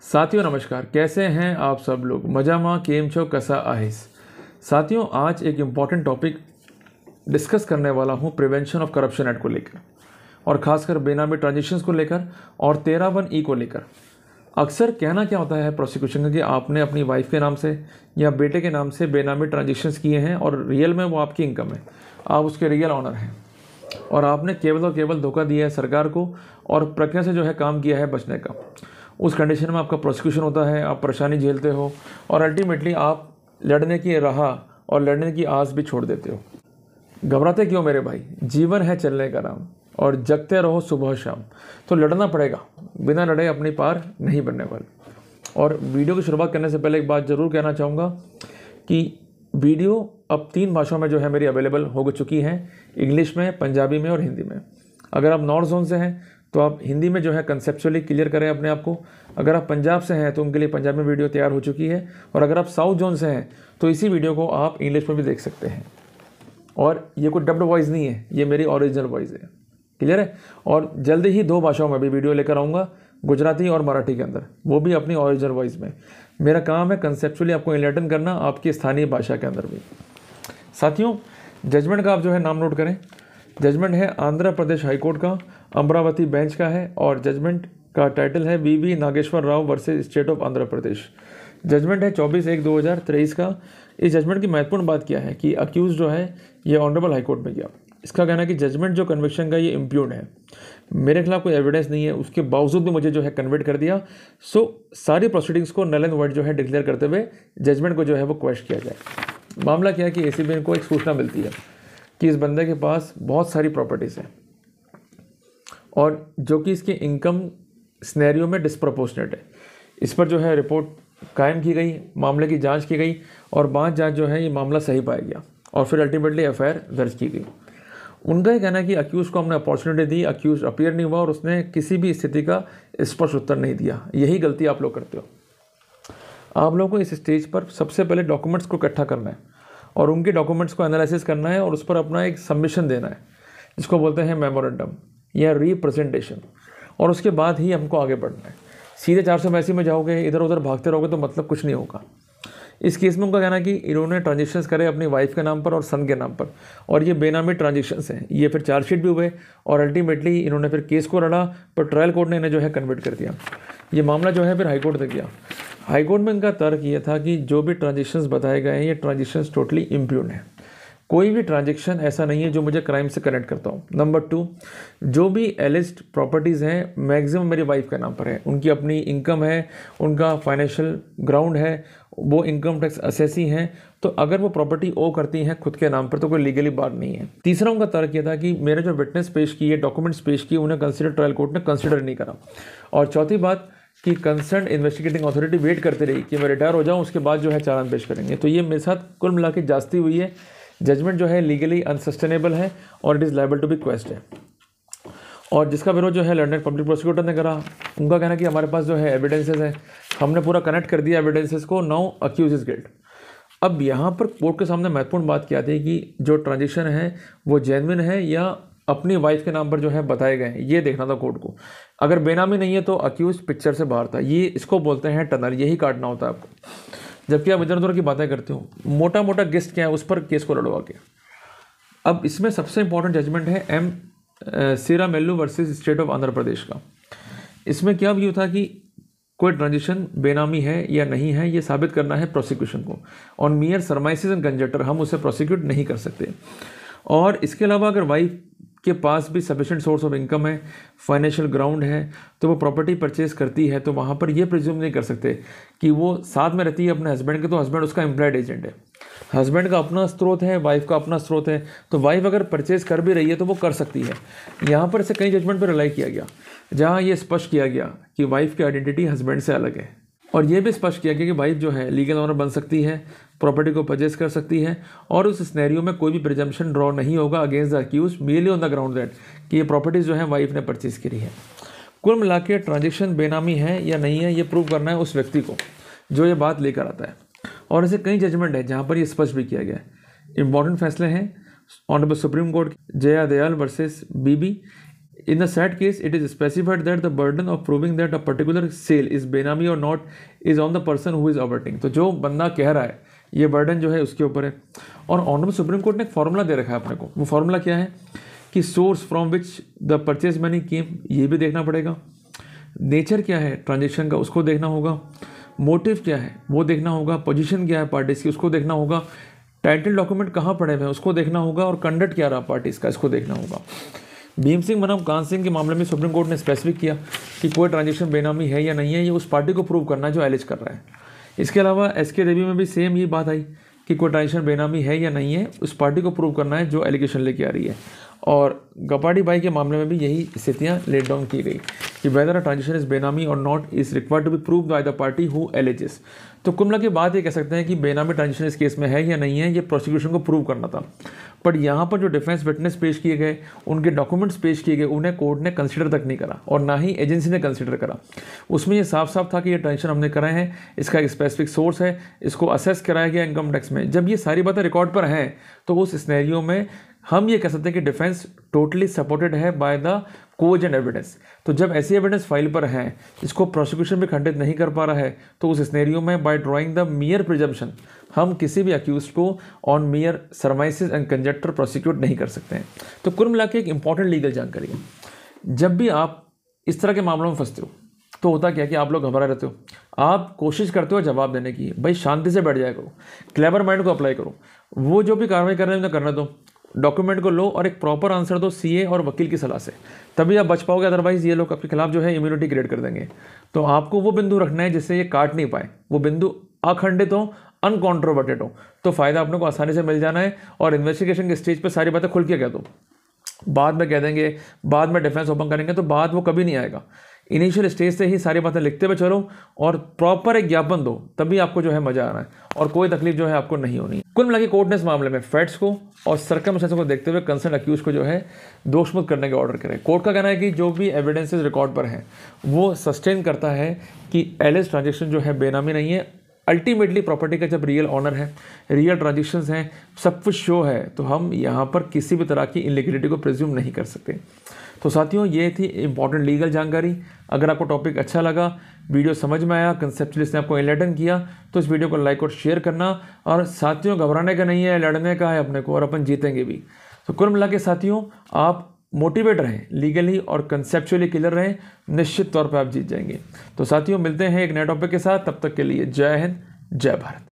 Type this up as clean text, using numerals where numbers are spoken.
साथियों नमस्कार, कैसे हैं आप सब लोग। मजामा केम छो कसा आहिस। साथियों, आज एक इम्पॉर्टेंट टॉपिक डिस्कस करने वाला हूं प्रिवेंशन ऑफ करप्शन एक्ट को लेकर, और ख़ासकर बेनामी ट्रांजेक्शन्स को लेकर और 13(1)E को लेकर। अक्सर कहना क्या होता है प्रोसिक्यूशन का कि आपने अपनी वाइफ के नाम से या बेटे के नाम से बेनामी ट्रांजेक्शन्स किए हैं और रियल में वो आपकी इनकम है, आप उसके रियल ऑनर हैं और आपने केवल और केवल धोखा दिया है सरकार को और प्रक्रिया से जो है काम किया है बचने का। उस कंडीशन में आपका प्रोसिक्यूशन होता है, आप परेशानी झेलते हो और अल्टीमेटली आप लड़ने की राह और लड़ने की आस भी छोड़ देते हो। घबराते क्यों मेरे भाई, जीवन है चलने का नाम और जगते रहो सुबह शाम। तो लड़ना पड़ेगा, बिना लड़े अपनी पार नहीं बनने वाले। और वीडियो की शुरुआत करने से पहले एक बात ज़रूर कहना चाहूँगा कि वीडियो अब 3 भाषाओं में जो है मेरी अवेलेबल हो चुकी हैं, इंग्लिश में, पंजाबी में और हिंदी में। अगर आप नॉर्थ जोन से हैं तो आप हिंदी में जो है कंसेप्चुअली क्लियर करें अपने आप को। अगर आप पंजाब से हैं तो उनके लिए पंजाबी में वीडियो तैयार हो चुकी है, और अगर आप साउथ जोन से हैं तो इसी वीडियो को आप इंग्लिश में भी देख सकते हैं। और ये कोई डब्ड वॉइस नहीं है, ये मेरी ओरिजिनल वॉइस है। क्लियर है। और जल्दी ही 2 भाषाओं में भी वीडियो लेकर आऊँगा, गुजराती और मराठी के अंदर, वो भी अपनी ओरिजिनल वॉइस में। मेरा काम है कंसेप्चुअली आपको इनलाइटन करना आपकी स्थानीय भाषा के अंदर भी। साथियों, जजमेंट का आप जो है नाम नोट करें। जजमेंट है आंध्र प्रदेश हाईकोर्ट का, अमरावती बेंच का है, और जजमेंट का टाइटल है V Nageswara Rao versus state of Andhra Pradesh. Judgment है 24/1/2023 का। इस जजमेंट की महत्वपूर्ण बात क्या है कि अक्यूज जो है ये ऑनरेबल हाईकोर्ट में गया। इसका कहना है कि जजमेंट जो कन्विक्शन का ये इम्प्यून है, मेरे खिलाफ कोई एविडेंस नहीं है, उसके बावजूद भी मुझे जो है कन्विक्ट कर दिया। सो सारी प्रोसीडिंग्स को नल एंड वॉइड जो है डिक्लेयर करते हुए जजमेंट को जो है वो क्वेश्चन किया जाए। मामला क्या है कि एसीबी को एक सूचना मिलती है कि इस बंदे के पास बहुत सारी प्रॉपर्टीज़ हैं और जो कि इसके इनकम स्नैरियो में डिस्प्रपोर्शनेट है। इस पर जो है रिपोर्ट कायम की गई, मामले की जांच की गई और बाद जांच जो है ये मामला सही पाया गया और फिर अल्टीमेटली एफआईआर दर्ज की गई। उनका ये कहना है कि अक्यूज को हमने अपॉर्चुनिटी दी, अक्यूज अपीयर नहीं हुआ और उसने किसी भी स्थिति का स्पष्ट उत्तर नहीं दिया। यही गलती आप लोग करते हो। आप लोगों को इस स्टेज पर सबसे पहले डॉक्यूमेंट्स को इकट्ठा करना है और उनके डॉक्यूमेंट्स को एनालिसिस करना है और उस पर अपना एक सबमिशन देना है, जिसको बोलते हैं मेमोरेंडम या रिप्रेजेंटेशन, और उसके बाद ही हमको आगे बढ़ना है। सीधे 482 में जाओगे, इधर उधर भागते रहोगे तो मतलब कुछ नहीं होगा। इस केस में उनका कहना है कि इन्होंने ट्रांजेक्शन्स करे अपनी वाइफ के नाम पर और सन के नाम पर, और ये बेनामी ट्रांजेक्शन्स हैं। ये फिर चार्जशीट भी हुए और अल्टीमेटली इन्होंने फिर केस को लड़ा, पर ट्रायल कोर्ट ने इन्हें जो है कन्वर्ट कर दिया। ये मामला जो है फिर हाईकोर्ट तक गया। हाईकोर्ट में इनका तर्क ये था कि जो भी ट्रांजेक्शन्स बताए गए हैं ये ट्रांजेक्शन्स टोटली इम्प्यून है। कोई भी ट्रांजेक्शन ऐसा नहीं है जो मुझे क्राइम से कनेक्ट करता हूँ। नंबर 2, जो भी एलिस्ड प्रॉपर्टीज़ हैं मैक्सिमम मेरी वाइफ के नाम पर है। उनकी अपनी इनकम है, उनका फाइनेंशियल ग्राउंड है, वो इनकम टैक्स असेसी हैं। तो अगर वो प्रॉपर्टी ओ करती हैं खुद के नाम पर तो कोई लीगली बात नहीं है। तीसरा उनका तर्क ये था कि मेरे जो विटनेस पेश किए, डॉक्यूमेंट्स पेश किए, उन्हें कंसिडर ट्रायल कोर्ट ने कंसिडर नहीं करा। और चौथी बात कि कंसर्न इन्वेस्टिगेटिंग अथॉरिटी वेट करती रही कि मैं रिटायर हो जाऊँ, उसके बाद जो है चालान पेश करेंगे। तो ये मेरे साथ कुल मिला के जास्ती हुई है। जजमेंट जो है लीगली अनसस्टेनेबल है और it is liable to be question है। और जिसका विरोध जो है लंदन पब्लिक प्रोसिक्यूटर ने करा। उनका कहना कि हमारे पास जो है एविडेंसेस हैं, हमने पूरा कनेक्ट कर दिया एविडेंसेस को, नाउ अक्यूज इज गिल्ट। अब यहाँ पर कोर्ट के सामने महत्वपूर्ण बात क्या थी कि जो ट्रांजेक्शन है वो जेन्युइन है या अपनी वाइफ के नाम पर जो है बताए गए हैं, ये देखना था कोर्ट को। अगर बेनामी नहीं है तो अक्यूज पिक्चर से बाहर था। ये इसको बोलते हैं टनल, यही काटना होता है आपको। जबकि आप इधर उधर की बातें करते हो, मोटा मोटा गेस्ट क्या है उस पर केस को लड़वा के। अब इसमें सबसे इंपॉर्टेंट जजमेंट है M Sriramulu versus state of Andhra Pradesh का। इसमें क्या व्यू था कि कोई ट्रांजेक्शन बेनामी है या नहीं है ये साबित करना है प्रोसिक्यूशन को। ऑन मियर सरमाइसिस एंड कंजेक्टर हम उसे प्रोसिक्यूट नहीं कर सकते। और इसके अलावा अगर वाइफ के पास भी सफिशिएंट सोर्स ऑफ इनकम है, फाइनेंशियल ग्राउंड है, तो वो प्रॉपर्टी परचेज करती है, तो वहाँ पर ये प्रिज्यूम नहीं कर सकते कि वो साथ में रहती है अपने हस्बैंड के, तो हस्बैंड उसका एम्प्लॉयड एजेंट है। हस्बैंड का अपना स्रोत है, वाइफ का अपना स्रोत है, तो वाइफ अगर परचेज कर भी रही है तो वो कर सकती है। यहाँ पर इसे कई जजमेंट पर रिलाई किया गया जहाँ ये स्पष्ट किया गया कि वाइफ की आइडेंटिटी हस्बैंड से अलग है, और ये भी स्पष्ट किया गया कि वाइफ जो है लीगल ऑनर बन सकती है, प्रॉपर्टी को परचेज कर सकती है, और उस सिनेरियो में कोई भी प्रिजम्पशन ड्रॉ नहीं होगा against the accused merely on the ground that कि ये प्रॉपर्टीज जो है वाइफ ने परचेज करी है। कुल मिला के ट्रांजेक्शन बेनामी है या नहीं है ये प्रूव करना है उस व्यक्ति को जो ये बात लेकर आता है। और ऐसे कई जजमेंट है जहाँ पर ये स्पष्ट भी किया गया है। इंपॉर्टेंट फैसले हैं honourable supreme court Jaya Dayal versus Bibi, In the said case, it is specified that the burden of proving that a particular sale is बेनामी or not is on the person who is averting. तो जो बंदा कह रहा है ये बर्डन जो है उसके ऊपर है। और ऑनरेबल सुप्रीम कोर्ट ने एक फॉर्मूला दे रखा है अपने को। वो फॉर्मूला क्या है कि source from which the purchase money came, ये भी देखना पड़ेगा। नेचर क्या है ट्रांजेक्शन का, उसको देखना होगा। मोटिव क्या है वो देखना होगा। पोजीशन क्या है पार्टीज की, उसको देखना होगा। टाइटल डॉक्यूमेंट कहाँ पड़े हुए हैं उसको देखना होगा। और कंडक्ट क्या रहा पार्टीज का, इसको देखना होगा। भीम सिंह बनाम कान सिंह के मामले में सुप्रीम कोर्ट ने स्पेसिफिक किया कि कोई ट्रांजेक्शन बेनामी है या नहीं है, ये उस पार्टी को प्रूव करना है जो एलिज कर रहा है। इसके अलावा एसके देवी में भी सेम ये बात आई कि कोई ट्रांजेक्शन बेनामी है या नहीं है, उस पार्टी को प्रूव करना है जो एलिगेशन लेके आ रही है। और गपाड़ी बाई के मामले में भी यही स्थितियाँ लेट डाउन की गई कि weather a transaction is benami और not is required to be prove by the party who alleges. तो कुल मिला के बात ये कह सकते हैं कि बेनामी ट्रांजेक्शन इस केस में है या नहीं है, ये प्रोसिक्यूशन को प्रूव करना था। बट यहाँ पर जो डिफेंस विटनेस पेश किए गए, उनके डॉक्यूमेंट्स पेश किए गए, उन्हें कोर्ट ने कंसिडर तक नहीं करा और ना ही एजेंसी ने कंसिडर करा। उसमें ये साफ साफ था कि ये ट्रांजेक्शन हमने कराए हैं, इसका एक स्पेसिफिक सोर्स है, इसको असेस कराया गया इनकम टैक्स में। जब ये सारी बातें रिकॉर्ड पर हैं तो उस सिनेरियो में हम ये कह सकते हैं कि डिफेंस टोटली सपोर्टेड है बाय द कोजेंट एविडेंस। तो जब ऐसी एविडेंस फाइल पर है, इसको प्रोसिक्यूशन भी खंडित नहीं कर पा रहा है, तो उस सिनेरियो में by drawing the mere presumption हम किसी भी अक्यूज को on mere surmises and conjecture prosecute नहीं कर सकते हैं। तो कुल मिला के एक इंपॉर्टेंट लीगल जानकारी है। जब भी आप इस तरह के मामलों में फंसते हो तो होता क्या कि आप लोग घबरा रहते हो, आप कोशिश करते हो जवाब देने की। भाई शांति से बैठ जाया करो, क्लेवर माइंड को अप्लाई करो, वो जो भी कार्रवाई कर रहे हैं उन्हें करने दो, डॉक्यूमेंट को लो और एक प्रॉपर आंसर दो सीए और वकील की सलाह से, तभी आप बच पाओगे। अदरवाइज ये लोग आपके खिलाफ जो है इम्यूनिटी क्रिएट कर देंगे। तो आपको वो बिंदु रखना है जिससे ये काट नहीं पाए, वो बिंदु अखंडित हो, अनकॉन्ट्रोवर्टेड हो, तो फायदा अपने को आसानी से मिल जाना है। और इन्वेस्टिगेशन के स्टेज पर सारी बातें खुल के कह दो, बाद में कह देंगे, बाद में डिफेंस ओपन करेंगे, तो बाद वो कभी नहीं आएगा। इनिशियल स्टेज से ही सारी बातें लिखते हुए चलो और प्रॉपर एक ज्ञापन दो, तभी आपको जो है मजा आना है और कोई तकलीफ जो है आपको नहीं होनी। कुल मिला के कोर्ट ने इस मामले में फैक्ट्स को और सर्कमस्टेंसेस को देखते हुए कंसर्न अक्यूज को जो है दोषमुक्त करने के ऑर्डर करे। कोर्ट का कहना है कि जो भी एविडेंसेस रिकॉर्ड पर हैं वो सस्टेन करता है कि एलिज ट्रांजेक्शन जो है बेनामी नहीं है। अल्टीमेटली प्रॉपर्टी का जब रियल ऑनर है, रियल ट्रांजेक्शन्स हैं, सब कुछ शो है, तो हम यहाँ पर किसी भी तरह की इलीगलिटी को प्रिज्यूम नहीं कर सकते। तो साथियों ये थी इंपॉर्टेंट लीगल जानकारी। अगर आपको टॉपिक अच्छा लगा, वीडियो समझ में आया, कंसेप्चुअली ने आपको एनलाइटन किया, तो इस वीडियो को लाइक और शेयर करना। और साथियों घबराने का नहीं है, लड़ने का है अपने को, और अपन जीतेंगे भी। तो कुल मिला के साथियों आप मोटिवेट रहें, लीगली और कंसेप्चुअली क्लियर रहें, निश्चित तौर पर आप जीत जाएंगे। तो साथियों मिलते हैं एक नए टॉपिक के साथ, तब तक के लिए जय हिंद, जय भारत।